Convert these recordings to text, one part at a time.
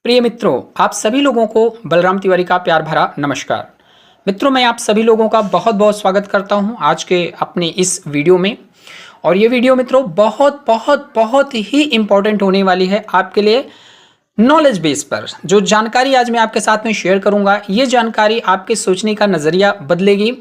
प्रिय मित्रों, आप सभी लोगों को बलराम तिवारी का प्यार भरा नमस्कार। मित्रों, मैं आप सभी लोगों का बहुत बहुत स्वागत करता हूं आज के अपने इस वीडियो में। और ये वीडियो मित्रों बहुत बहुत बहुत ही इम्पोर्टेंट होने वाली है आपके लिए। नॉलेज बेस पर जो जानकारी आज मैं आपके साथ में शेयर करूंगा, ये जानकारी आपके सोचने का नज़रिया बदलेगी।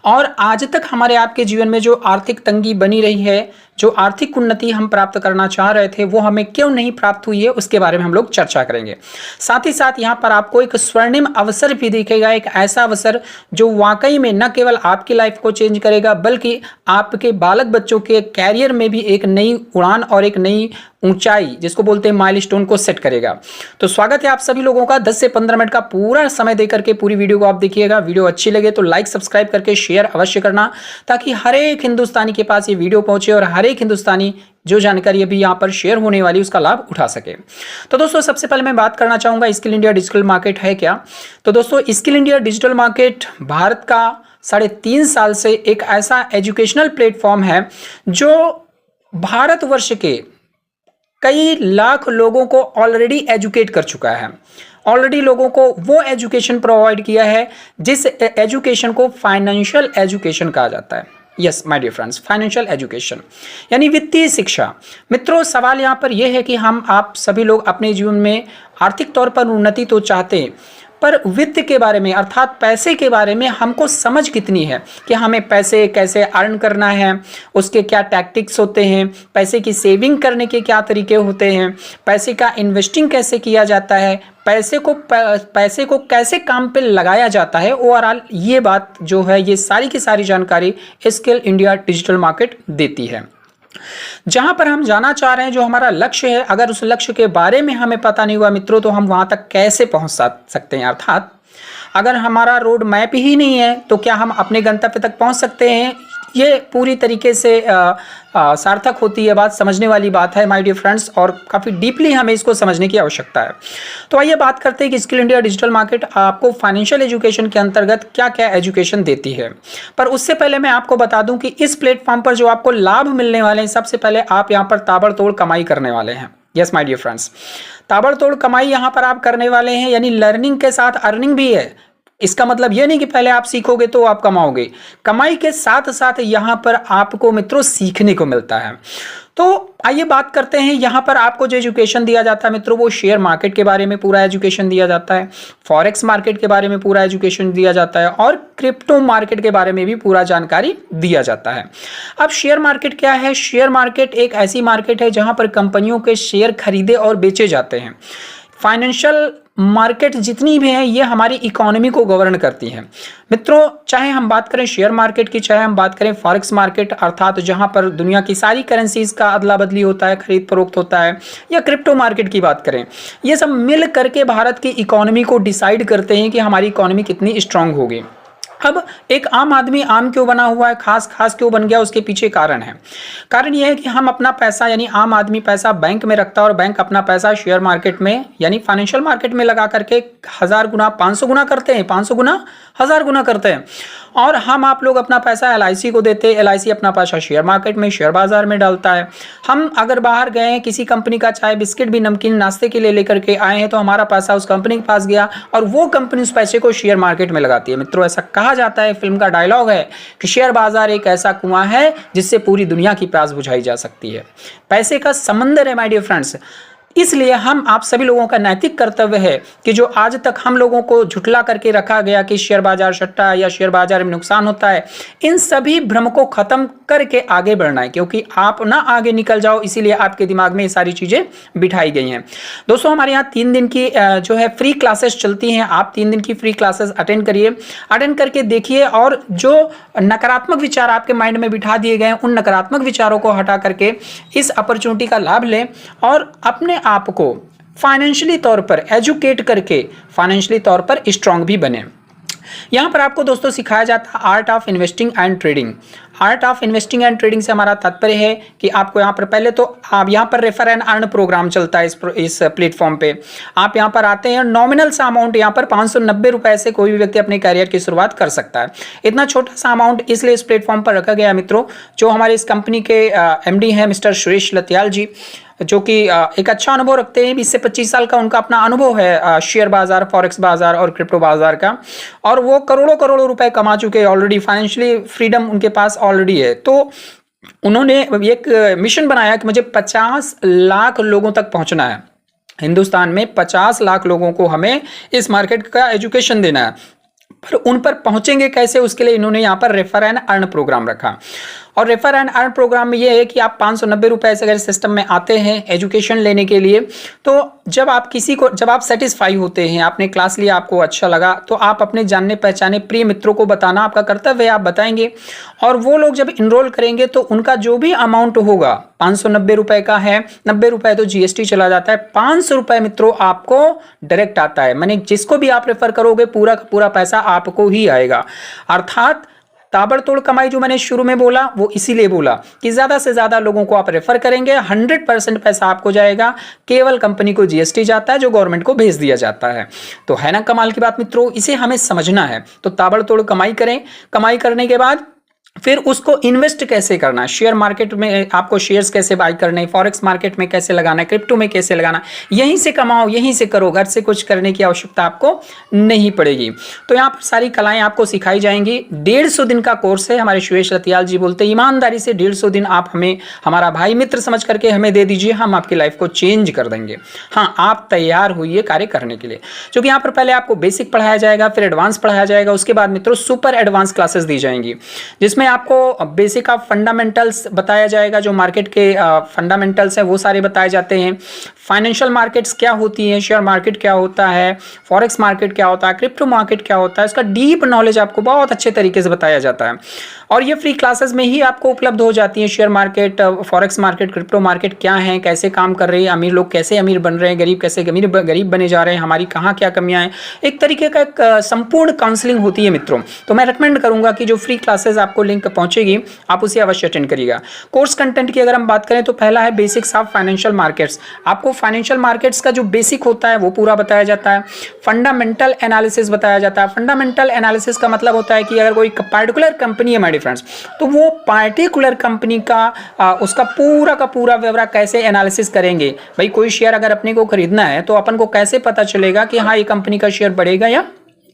और आज तक हमारे आपके जीवन में जो आर्थिक तंगी बनी रही है, जो आर्थिक उन्नति हम प्राप्त करना चाह रहे थे, वो हमें क्यों नहीं प्राप्त हुई है, उसके बारे में हम लोग चर्चा करेंगे। साथ ही साथ यहाँ पर आपको एक स्वर्णिम अवसर भी दिखेगा, एक ऐसा अवसर जो वाकई में न केवल आपकी लाइफ को चेंज करेगा, बल्कि आपके बालक बच्चों के कैरियर में भी एक नई उड़ान और एक नई ऊंचाई, जिसको बोलते हैं माइलस्टोन, को सेट करेगा। तो स्वागत है आप सभी लोगों का। 10 से 15 मिनट का पूरा समय देकर के पूरी वीडियो को आप देखिएगा। वीडियो अच्छी लगे तो लाइक सब्सक्राइब करके शेयर अवश्य करना, ताकि हर एक हिंदुस्तानी के पास ये वीडियो पहुंचे और हर एक हिंदुस्तानी जो जानकारी अभी यहाँ पर शेयर होने वाली उसका लाभ उठा सके। तो दोस्तों, सबसे पहले मैं बात करना चाहूँगा स्किल इंडिया डिजिटल मार्केट है क्या। तो दोस्तों, skill India digital market Bharat का 3.5 साल से एक ऐसा एजुकेशनल प्लेटफॉर्म है जो भारतवर्ष के कई लाख लोगों को ऑलरेडी एजुकेट कर चुका है। ऑलरेडी लोगों को वो एजुकेशन प्रोवाइड किया है जिस एजुकेशन को फाइनेंशियल एजुकेशन कहा जाता है। Yes my dear friends, financial education यानी वित्तीय शिक्षा। मित्रों, सवाल यहाँ पर यह है कि आप सभी लोग अपने जीवन में आर्थिक तौर पर उन्नति तो चाहते हैं, पर वित्त के बारे में अर्थात पैसे के बारे में हमको समझ कितनी है कि हमें पैसे कैसे अर्न करना है, उसके क्या टैक्टिक्स होते हैं, पैसे की सेविंग करने के क्या तरीके होते हैं, पैसे का इन्वेस्टिंग कैसे किया जाता है, पैसे को कैसे काम पे लगाया जाता है। ओवरऑल ये बात जो है, ये सारी की सारी जानकारी स्किल इंडिया डिजिटल मार्केट देती है। जहां पर हम जाना चाह रहे हैं, जो हमारा लक्ष्य है, अगर उस लक्ष्य के बारे में हमें पता नहीं हुआ मित्रों, तो हम वहां तक कैसे पहुंच सकते हैं। अर्थात अगर हमारा रोड मैप ही नहीं है तो क्या हम अपने गंतव्य तक पहुंच सकते हैं? ये पूरी तरीके से सार्थक होती है बात, समझने वाली बात है माय डियर फ्रेंड्स, और काफ़ी डीपली हमें इसको समझने की आवश्यकता है। तो आइए बात करते हैं कि स्किल इंडिया डिजिटल मार्केट आपको फाइनेंशियल एजुकेशन के अंतर्गत क्या क्या एजुकेशन देती है। पर उससे पहले मैं आपको बता दूं कि इस प्लेटफॉर्म पर जो आपको लाभ मिलने वाले हैं, सबसे पहले आप यहाँ पर ताबड़तोड़ कमाई करने वाले हैं। यस माय डियर फ्रेंड्स, ताबड़तोड़ कमाई यहाँ पर आप करने वाले हैं, यानी लर्निंग के साथ अर्निंग भी है। इसका मतलब यह नहीं कि पहले आप सीखोगे तो आप कमाओगे, कमाई के साथ साथ यहाँ पर आपको मित्रों सीखने को मिलता है। तो आइए बात करते हैं, यहाँ पर आपको जो एजुकेशन दिया जाता है मित्रों, वो शेयर मार्केट के बारे में पूरा एजुकेशन दिया जाता है, फॉरेक्स मार्केट के बारे में पूरा एजुकेशन दिया जाता है, और क्रिप्टो मार्केट के बारे में भी पूरा जानकारी दिया जाता है। अब शेयर मार्केट क्या है? शेयर मार्केट एक ऐसी मार्केट है जहाँ पर कंपनियों के शेयर खरीदे और बेचे जाते हैं। फाइनेंशियल मार्केट जितनी भी हैं, ये हमारी इकोनॉमी को गवर्न करती हैं मित्रों। चाहे हम बात करें शेयर मार्केट की, चाहे हम बात करें फॉरेक्स मार्केट, अर्थात जहां पर दुनिया की सारी करेंसीज का अदला बदली होता है, खरीद फरोख्त होता है, या क्रिप्टो मार्केट की बात करें, ये सब मिल करके भारत की इकोनॉमी को डिसाइड करते हैं कि हमारी इकोनॉमी कितनी स्ट्रांग होगी। अब एक आम आदमी आम क्यों बना हुआ है, खास क्यों बन गया, उसके पीछे कारण है। कारण यह है कि हम अपना पैसा, यानी आम आदमी पैसा बैंक में रखता है, और बैंक अपना पैसा शेयर मार्केट में यानी फाइनेंशियल मार्केट में लगा करके 1000 गुना 500 गुना करते हैं, 500 गुना 1000 गुना करते हैं। और हम आप लोग अपना पैसा LIC को देते हैं, LIC अपना पैसा शेयर मार्केट में, शेयर बाजार में डालता है। हम अगर बाहर गए हैं, किसी कंपनी का चाय बिस्किट भी नमकीन नाश्ते के लिए लेकर के आए हैं, तो हमारा पैसा उस कंपनी के पास गया और वो कंपनी उस पैसे को शेयर मार्केट में लगाती है। मित्रों, ऐसा कहा जाता है, फिल्म का डायलॉग है कि शेयर बाजार एक ऐसा कुआं है जिससे पूरी दुनिया की प्यास बुझाई जा सकती है। पैसे का समंदर है माय डियर फ्रेंड्स। इसलिए हम आप सभी लोगों का नैतिक कर्तव्य है कि जो आज तक हम लोगों को झुठला करके रखा गया कि शेयर बाजार सट्टा है या शेयर बाजार में नुकसान होता है, इन सभी भ्रम को खत्म करके आगे बढ़ना है, क्योंकि आप ना आगे निकल जाओ, इसीलिए आपके दिमाग में ये सारी चीजें बिठाई गई हैं। दोस्तों, हमारे यहाँ 3 दिन की जो है फ्री क्लासेस चलती हैं। आप 3 दिन की फ्री क्लासेस अटेंड करिए, अटेंड करके देखिए, और जो नकारात्मक विचार आपके माइंड में बिठा दिए गए हैं, उन नकारात्मक विचारों को हटा करके इस अपॉर्चुनिटी का लाभ लें और अपने आपको फाइनेंशियली तौर पर एजुकेट करके फाइनेंशियली तौर पर स्ट्रांग भी बने। यहाँ पर आपको दोस्तों सिखाया जाता है art of investing and trading. Art of investing and trading से हमारा तात्पर्य है कि आपको यहाँ पर पहले तो आप यहाँ पर रेफर एंड अर्न प्रोग्राम चलता है इस प्लेटफॉर्म पे। आप यहाँ पर आते हैं, नॉमिनल सा अमाउंट यहाँ पर 590 रुपए से कोई भी व्यक्ति अपने कैरियर की शुरुआत कर सकता है। इतना छोटा सा अमाउंट इसलिए इस प्लेटफॉर्म पर रखा गया है मित्रों, जो हमारे इस कंपनी के एमडी हैं मिस्टर सुरेश लतियाल जी, जो कि एक अच्छा अनुभव रखते हैं। 20 से 25 साल का उनका अपना अनुभव है शेयर बाजार, फॉरेक्स बाजार और क्रिप्टो बाजार का, और वो करोड़ों करोड़ों रुपए कमा चुके हैं ऑलरेडी। फाइनेंशियली फ्रीडम उनके पास ऑलरेडी है। तो उन्होंने एक मिशन बनाया कि मुझे 50 लाख लोगों तक पहुंचना है। हिंदुस्तान में 50 लाख लोगों को हमें इस मार्केट का एजुकेशन देना है, पर उन पर पहुंचेंगे कैसे, उसके लिए इन्होंने यहाँ पर रेफर एंड अर्न प्रोग्राम रखा। और रेफर एंड अर्न प्रोग्राम में ये है कि आप 590 रुपए से अगर सिस्टम में आते हैं एजुकेशन लेने के लिए, तो जब आप सेटिस्फाई होते हैं, आपने क्लास लिया, आपको अच्छा लगा, तो आप अपने जानने पहचाने प्रिय मित्रों को बताना आपका कर्तव्य है, आप बताएंगे। और वो लोग जब इनरोल करेंगे तो उनका जो भी अमाउंट होगा 590 रुपए का है, 90 रुपए तो जीएसटी चला जाता है, 500 रुपए मित्रों आपको डायरेक्ट आता है। माने जिसको भी आप रेफर करोगे पूरा का पूरा पैसा आपको ही आएगा। अर्थात ताबड़तोड़ कमाई जो मैंने शुरू में बोला वो इसीलिए बोला कि ज्यादा से ज्यादा लोगों को आप रेफर करेंगे, 100% पैसा आपको जाएगा। केवल कंपनी को जीएसटी जाता है जो गवर्नमेंट को भेज दिया जाता है। तो है ना कमाल की बात मित्रों, इसे हमें समझना है। तो ताबड़तोड़ कमाई करें, कमाई करने के बाद फिर उसको इन्वेस्ट कैसे करना है, शेयर मार्केट में आपको शेयर्स कैसे बाय करने, फॉरेक्स मार्केट में कैसे लगाना है, क्रिप्टो में कैसे लगाना, यहीं से कमाओ, यहीं से करो, घर से कुछ करने की आवश्यकता आपको नहीं पड़ेगी। तो यहाँ पर सारी कलाएं आपको सिखाई जाएंगी। 150 दिन का कोर्स है। हमारे सुरेश लतियाल जी बोलते हैं ईमानदारी से 150 दिन आप हमें हमारा भाई मित्र समझ करके हमें दे दीजिए, हम आपकी लाइफ को चेंज कर देंगे। हाँ, आप तैयार हुई कार्य करने के लिए, क्योंकि यहाँ पर पहले आपको बेसिक पढ़ाया जाएगा, फिर एडवांस पढ़ाया जाएगा, उसके बाद मित्रों सुपर एडवांस क्लासेस दी जाएंगी, जिसमें आपको बेसिक ऑफ फंडामेंटल्स बताया जाएगा। जो मार्केट के फंडामेंटल्स हैं वो सारे बताए जाते हैं। फाइनेंशियल मार्केट्स क्या होती हैं, शेयर मार्केट क्या होता है, फॉरेक्स मार्केट क्या होता है, क्रिप्टो मार्केट क्या होता है, इसका डीप नॉलेज आपको बहुत अच्छे तरीके से बताया जाता है। और ये फ्री क्लासेस में ही आपको उपलब्ध हो जाती है। Share market, forex market, crypto market क्या है, कैसे काम कर रही है, अमीर लोग कैसे अमीर बन रहे हैं, गरीब कैसे गरीब बने जा रहे हैं, हमारी कहाँ क्या कमियां हैं, एक तरीके का एक संपूर्ण काउंसलिंग होती है मित्रों। तो मैं रिकमेंड करूंगा कि जो फ्री क्लासेस आपको लिंक पहुंचेगी आप उसे अवश्य अटेंड करिएगा। कोर्स कंटेंट की अगर हम बात करें तो पहला है बेसिक्स ऑफ फाइनेंशियल मार्केट्स। आपको फाइनेंशियल मार्केट्स का जो बेसिक होता है वो पूरा बताया जाता है। फंडामेंटल एनालिसिस बताया जाता है। फंडामेंटल एनालिसिस का मतलब होता है कि अगर कोई पार्टिकुलर कंपनी है माय डियर फ्रेंड्स, तो वो पार्टिकुलर कंपनी का उसका पूरा का पूरा व्यवहार कैसे एनालिसिस करेंगे। भाई कोई शेयर अगर अपने को खरीदना है तो अपन को कैसे पता चलेगा कि हाँ ये कंपनी का शेयर बढ़ेगा या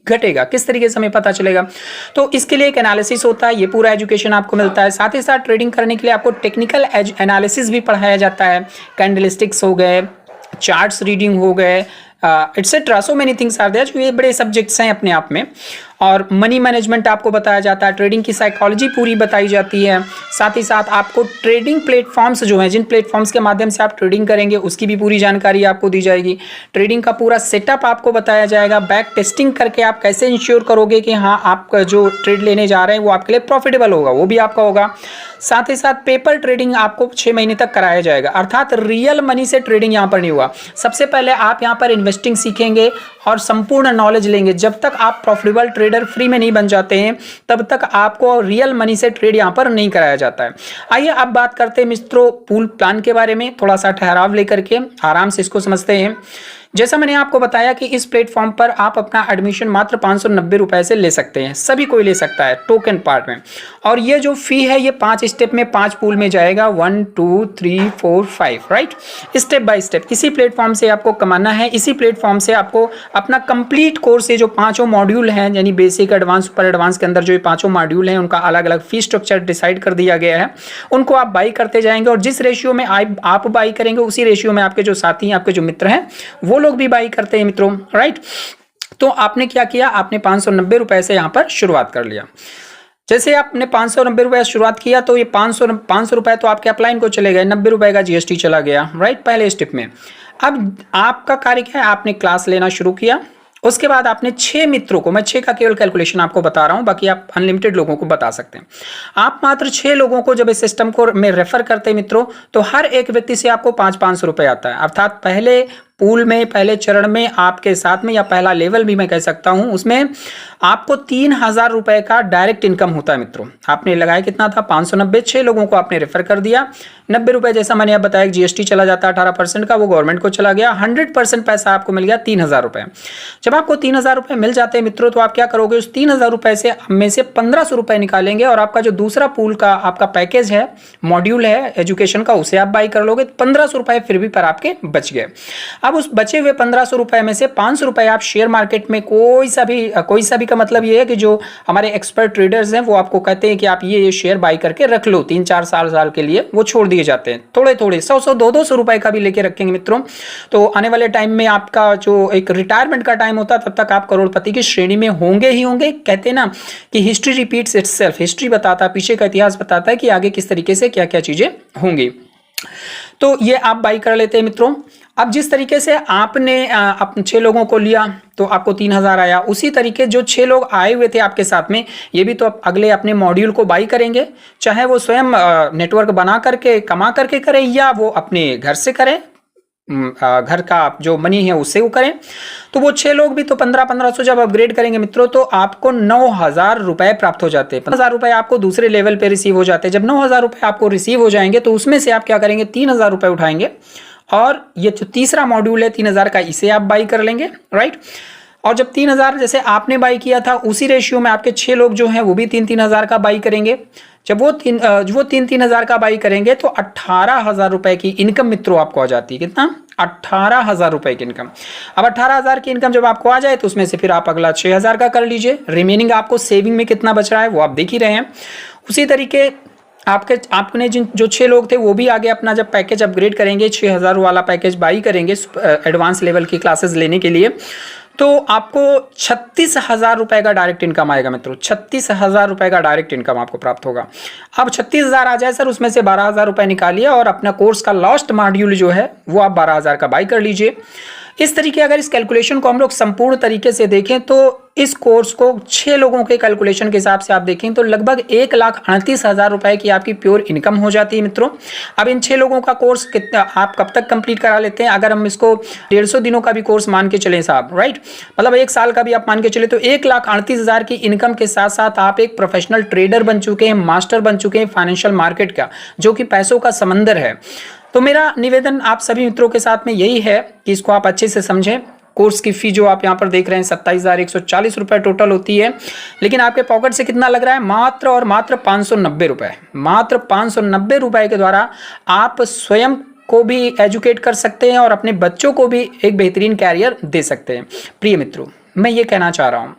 घटेगा, किस तरीके से हमें पता चलेगा। तो इसके लिए एक एनालिसिस होता है, ये पूरा एजुकेशन आपको मिलता है। साथ ही साथ ट्रेडिंग करने के लिए आपको टेक्निकल एनालिसिस भी पढ़ाया जाता है। कैंडलस्टिक्स हो गए, चार्ट्स रीडिंग हो गए, etcetera, so many things are there. जो ये बड़े सब्जेक्ट्स हैं अपने आप में। और मनी मैनेजमेंट आपको बताया जाता है, ट्रेडिंग की साइकोलॉजी पूरी बताई जाती है। साथ ही साथ आपको ट्रेडिंग प्लेटफॉर्म्स जो हैं, जिन प्लेटफॉर्म्स के माध्यम से आप ट्रेडिंग करेंगे उसकी भी पूरी जानकारी आपको दी जाएगी। ट्रेडिंग का पूरा सेटअप आपको बताया जाएगा। बैक टेस्टिंग करके आप कैसे इंश्योर करोगे कि हाँ आपका जो ट्रेड लेने जा रहे हैं वो आपके लिए प्रॉफिटेबल होगा, वो भी आपका होगा। साथ ही साथ पेपर ट्रेडिंग आपको 6 महीने तक कराया जाएगा, अर्थात रियल मनी से ट्रेडिंग यहाँ पर नहीं हुआ। सबसे पहले आप यहाँ पर इन्वेस्टिंग सीखेंगे और संपूर्ण नॉलेज लेंगे। जब तक आप प्रॉफिटेबल ट्रेडर फ्री में नहीं बन जाते हैं तब तक आपको रियल मनी से ट्रेड यहाँ पर नहीं कराया जाता है। आइए अब बात करते हैं मित्रों पूल प्लान के बारे में। थोड़ा सा ठहराव लेकर के आराम से इसको समझते हैं। जैसा मैंने आपको बताया कि इस प्लेटफॉर्म पर आप अपना एडमिशन मात्र 590 रुपए से ले सकते हैं, सभी कोई ले सकता है टोकन पार्ट में। और ये जो फी है ये 5 स्टेप में 5 पूल में जाएगा, 1 2 3 4 5, राइट, स्टेप बाय स्टेप। इसी प्लेटफॉर्म से आपको कमाना है, इसी प्लेटफॉर्म से आपको अपना कंप्लीट कोर्स, ये जो 5 मॉड्यूल हैं यानी बेसिक, एडवांस, सुपर एडवांस के अंदर जो ये 5 मॉड्यूल हैं उनका अलग अलग फी स्ट्रक्चर डिसाइड कर दिया गया है। उनको आप बाई करते जाएंगे और जिस रेशियो में आप बाई करेंगे उसी रेशियो में आपके जो साथी हैं, आपके जो मित्र हैं वो लोग भी बाई करते हैं मित्रों, राइट। तो आपने क्या किया, आपने 590 रुपए से यहां पर शुरुआत कर लिया। जैसे आपने 590 रुपए शुरुआत किया तो ये 500 रुपए तो आपके अपलाइन को चले गए, 90 रुपए का जीएसटी चला गया, राइट, पहले स्टेप में। अब आपका कार्य क्या है, आपने क्लास लेना शुरू किया। उसके बाद आपने 6 मित्रों को, मैं 6 का केवल कैलकुलेशन आपको बता रहा हूं, बाकी आप अनलिमिटेड लोगों को बता सकते हैं। आप मात्र 6 लोगों को जब इस सिस्टम को में रेफर करते हैं मित्रों, तो हर एक व्यक्ति से आपको 500 रुपए आता है। अर्थात पहले पूल में पहले चरण में आपके साथ में, या पहला लेवल भी मैं कह सकता हूं, उसमें आपको 3,000 रुपए का डायरेक्ट इनकम होता है मित्रों। आपने लगाया कितना था? 590। 6 लोगों को आपने रेफर कर दिया। 90 रुपए जैसा मैंने आप बताया, जीएसटी चला जाता है 18% का, वो गवर्नमेंट को चला गया। 100% पैसा आपको मिल गया 3,000 रुपए। जब आपको 3,000 रुपए मिल जाते हैं मित्रों, तो आप क्या करोगे? उस 3,000 रुपए से में से 1,500 रुपए निकालेंगे और आपका जो दूसरा पूल का आपका पैकेज है, मॉड्यूल है एजुकेशन का, उसे आप बाई कर लोगे। 1,500 रुपए फिर भी पर आपके बच गए। अब उस बचे हुए 1,500 रुपए में से 500 रुपए आप शेयर मार्केट में कोई सा भी का मतलब ये है कि जो हमारे एक्सपर्ट ट्रेडर्स हैं वो आपको कहते हैं कि आप ये शेयर बाई करके रख लो 3-4 साल के लिए, वो छोड़ दिए जाते हैं। थोड़े 100 200 रुपए का भी लेके रखेंगे मित्रों, तो आने वाले टाइम में आपका जो एक रिटायरमेंट का टाइम होता है, तब तक आप करोड़पति की श्रेणी में होंगे ही होंगे। कहते हैं ना कि हिस्ट्री रिपीट्स इटसेल्फ, हिस्ट्री बताता है, पीछे का इतिहास बताता है कि आगे किस तरीके से क्या क्या चीजें होंगी। तो ये आप बाई कर लेते हैं मित्रों। अब जिस तरीके से आपने 6 लोगों को लिया तो आपको 3,000 आया, उसी तरीके जो 6 लोग आए हुए थे आपके साथ में, ये भी तो अब अगले अपने मॉड्यूल को बाई करेंगे, चाहे वो स्वयं नेटवर्क बना करके कमा करके करें या वो अपने घर से करें, घर का जो मनी है उससे वो करें। तो वो 6 लोग भी तो 1500 जब अपग्रेड करेंगे मित्रों, तो आपको 9,000 रुपए प्राप्त हो जाते हैं। 15,000 रुपए आपको दूसरे लेवल पे रिसीव हो जाते हैं। जब 9,000 रुपए आपको रिसीव हो जाएंगे तो उसमें से आप क्या करेंगे? 3,000 रुपए उठाएंगे और ये जो तीसरा मॉड्यूल है 3,000 का, इसे आप बाई कर लेंगे, राइट। और जब 3,000 जैसे आपने बाई किया था, उसी रेशियो में आपके 6 लोग जो हैं वो भी 3,000 का बाई करेंगे। जब वो 3,000 का बाई करेंगे तो 18,000 रुपए की इनकम मित्रों आपको आ जाती है। कितना? 18,000 रुपए की इनकम। अब 18,000 की इनकम जब आपको आ जाए तो उसमें से फिर आप अगला 6,000 का कर लीजिए। रिमेनिंग आपको सेविंग में कितना बच रहा है वो आप देख ही रहे हैं। उसी तरीके आपने जो 6 लोग थे वो भी आगे अपना जब पैकेज अपग्रेड करेंगे, 6,000 वाला पैकेज बाई करेंगे एडवांस लेवल की क्लासेस लेने के लिए, तो आपको 36,000 रुपए का डायरेक्ट इनकम आएगा मित्रों। 36,000 रुपए का डायरेक्ट इनकम आपको प्राप्त होगा। अब 36,000 आ जाए सर, उसमें से 12,000 रुपए निकालिए और अपना कोर्स का लास्ट मॉड्यूल जो है वो आप 12,000 का बाई कर लीजिए। इस तरीके अगर इस कैलकुलेशन को हम लोग संपूर्ण तरीके से देखें तो इस कोर्स को 6 लोगों के कैलकुलेशन के हिसाब से आप देखें तो लगभग 1,38,000 रुपए की आपकी प्योर इनकम हो जाती है मित्रों। अब इन 6 लोगों का कोर्स कितना आप कब तक कंप्लीट करा लेते हैं? अगर हम इसको 150 दिनों का भी कोर्स मान के चलें साहब, राइट, मतलब 1 साल का भी आप मान के चले तो 1,38,000 की इनकम के साथ साथ आप एक प्रोफेशनल ट्रेडर बन चुके हैं, मास्टर बन चुके हैं फाइनेंशियल मार्केट का, जो कि पैसों का समंदर है। तो मेरा निवेदन आप सभी मित्रों के साथ में यही है कि इसको आप अच्छे से समझें। कोर्स की फी जो आप यहाँ पर देख रहे हैं 27,140 रुपए टोटल होती है, लेकिन आपके पॉकेट से कितना लग रहा है? मात्र और मात्र 590 रुपए। मात्र 590 रुपए के द्वारा आप स्वयं को भी एजुकेट कर सकते हैं और अपने बच्चों को भी एक बेहतरीन कैरियर दे सकते हैं। प्रिय मित्रों, मैं ये कहना चाह रहा हूँ,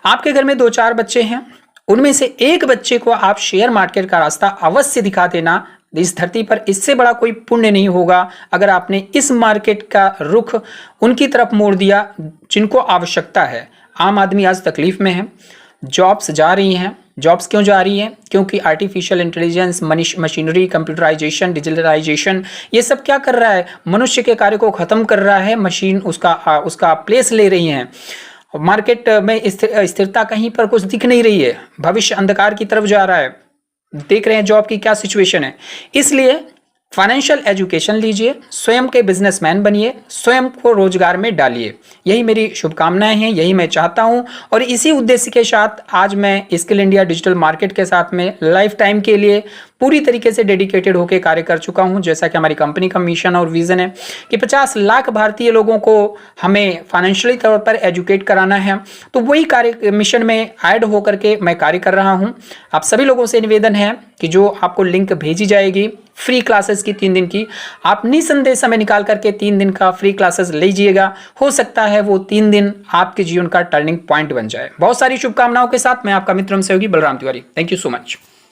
आपके घर में 2-4 बच्चे हैं, उनमें से एक बच्चे को आप शेयर मार्केट का रास्ता अवश्य दिखा देना। इस धरती पर इससे बड़ा कोई पुण्य नहीं होगा अगर आपने इस मार्केट का रुख उनकी तरफ मोड़ दिया जिनको आवश्यकता है। आम आदमी आज तकलीफ में है, जॉब्स जा रही हैं। जॉब्स क्यों जा रही हैं? क्योंकि artificial intelligence, machinery, computerization, digitalization, ये सब क्या कर रहा है? मनुष्य के कार्य को खत्म कर रहा है। मशीन उसका प्लेस ले रही हैं। मार्केट में स्थिरता कहीं पर कुछ दिख नहीं रही है। भविष्य अंधकार की तरफ जा रहा है। देख रहे हैं जॉब की क्या सिचुएशन है। इसलिए फाइनेंशियल एजुकेशन लीजिए, स्वयं के बिजनेसमैन बनिए, स्वयं को रोजगार में डालिए। यही मेरी शुभकामनाएं हैं, यही मैं चाहता हूं और इसी उद्देश्य के साथ आज मैं स्किल इंडिया डिजिटल मार्केट के साथ में लाइफ टाइम के लिए पूरी तरीके से डेडिकेटेड होकर कार्य कर चुका हूं। जैसा कि हमारी कंपनी का मिशन और विजन है कि 50 लाख भारतीय लोगों को हमें फाइनेंशियली तौर पर एजुकेट कराना है, तो वही कार्य मिशन में ऐड होकर के मैं कार्य कर रहा हूं। आप सभी लोगों से निवेदन है कि जो आपको लिंक भेजी जाएगी फ्री क्लासेस की 3 दिन की, आप निसंदेह समय निकाल करके 3 दिन का फ्री क्लासेस लीजिएगा। हो सकता है वो 3 दिन आपके जीवन का टर्निंग पॉइंट बन जाए। बहुत सारी शुभकामनाओं के साथ मैं आपका मित्र एवं सहयोगी Balram Tiwari. Thank you so much.